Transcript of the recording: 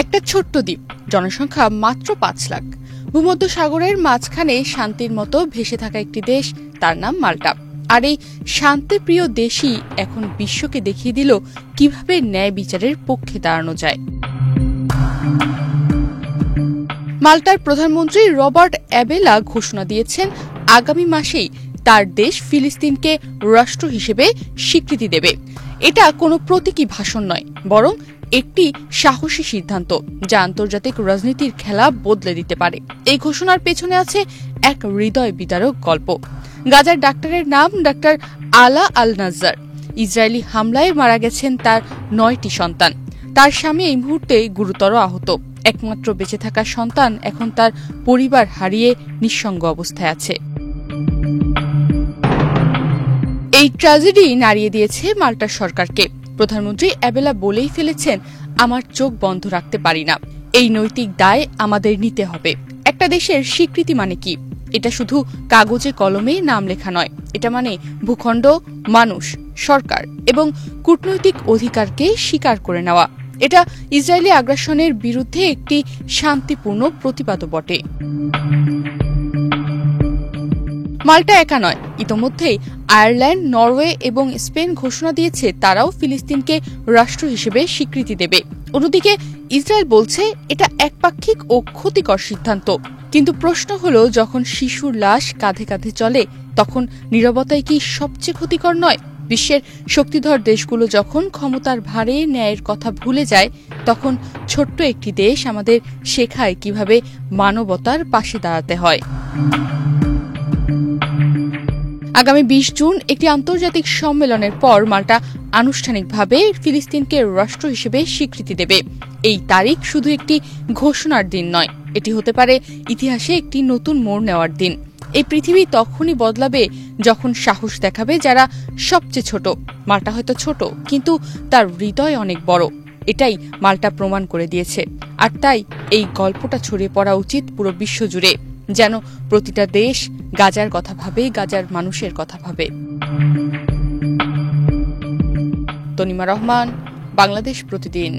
একটা ছোট্ট দ্বীপ, জনসংখ্যা মাত্র 5 লাখ, ভূমধ্যসাগরের মাঝখানে শান্তির মতো ভেসে থাকা একটি দেশ, তার নাম মাল্টা। আর এই শান্তিপ্রিয় দেশই এখন বিশ্বকে দেখিয়ে দিল কিভাবে ন্যায় বিচারের পক্ষে দাঁড়ানো যায়। মাল্টার প্রধানমন্ত্রী রবার্ট অ্যাবেলা ঘোষণা দিয়েছেন আগামী মাসেই তার দেশ ফিলিস্তিনকে রাষ্ট্র হিসেবে স্বীকৃতি দেবে। এটা কোনো প্রতীকী ভাষণ নয়, বরং একটি সাহসী সিদ্ধান্ত যা আন্তর্জাতিক রাজনীতির খেলা বদলে দিতে পারে। এই ঘোষণার পেছনে আছে এক হৃদয় বিদারক গল্প। গাজার ডাক্তারের নাম ডাক্তার আলা আল নাজ্জার। ইসরায়েলি হামলায় মারা গেছেন তার 9টি সন্তান। তার স্বামী এই মুহূর্তে গুরুতর আহত। একমাত্র বেঁচে থাকা সন্তান এখন তার পরিবার হারিয়ে নিঃসঙ্গ অবস্থায় আছে। এই ট্র্যাজেডি নাড়িয়ে দিয়েছে মাল্টার সরকারকে। প্রধানমন্ত্রী অ্যাবেলা বলেই ফেলেছেন, আমার চোখ বন্ধ রাখতে পারি না। এই নৈতিক দায় আমাদের নিতে হবে। একটা দেশের স্বীকৃতি মানে কি? এটা শুধু কাগজে কলমে নাম লেখা নয়। এটা মানে ভূখণ্ড, মানুষ, সরকার এবং কূটনৈতিক অধিকারকে স্বীকার করে নেওয়া। এটা ইসরায়েলি আগ্রাসনের বিরুদ্ধে একটি শান্তিপূর্ণ প্রতিবাদও বটে। মাল্টা একা নয়, ইতোমধ্যেই আয়ারল্যান্ড, নরওয়ে এবং স্পেন ঘোষণা দিয়েছে তারাও ফিলিস্তিনকে রাষ্ট্র হিসেবে স্বীকৃতি দেবে। অন্যদিকে ইসরায়েল বলছে এটা একপাক্ষিক ও ক্ষতিকর সিদ্ধান্ত। কিন্তু প্রশ্ন হলো, যখন শিশুর লাশ কাঁধে কাঁধে চলে তখন নীরবতাই কি সবচেয়ে ক্ষতিকর নয়? বিশ্বের শক্তিধর দেশগুলো যখন ক্ষমতার ভারে ন্যায়ের কথা ভুলে যায়, তখন ছোট্ট একটি দেশ আমাদের শেখায় কিভাবে মানবতার পাশে দাঁড়াতে হয়। আগামী 20 জুন একটি আন্তর্জাতিক সম্মেলনের পর মাল্টা আনুষ্ঠানিকভাবে ফিলিস্তিনকে রাষ্ট্র হিসেবে স্বীকৃতি দেবে। এই তারিখ শুধু একটি ঘোষণার দিন নয়, এটি হতে পারে ইতিহাসে একটি নতুন মোড় নেওয়ার দিন। এই পৃথিবী তখনই বদলাবে যখন সাহস দেখাবে যারা সবচেয়ে ছোট। মাল্টা হয়তো ছোট, কিন্তু তার হৃদয় অনেক বড়। এটাই মাল্টা প্রমাণ করে দিয়েছে। আর তাই এই গল্পটা ছড়িয়ে পড়া উচিত পুরো বিশ্ব জুড়ে, যেন প্রতিটা দেশ গাজার কথা ভাবে, গাজার মানুষের কথা ভাবে। তনিমা রহমান, বাংলাদেশ প্রতিদিন।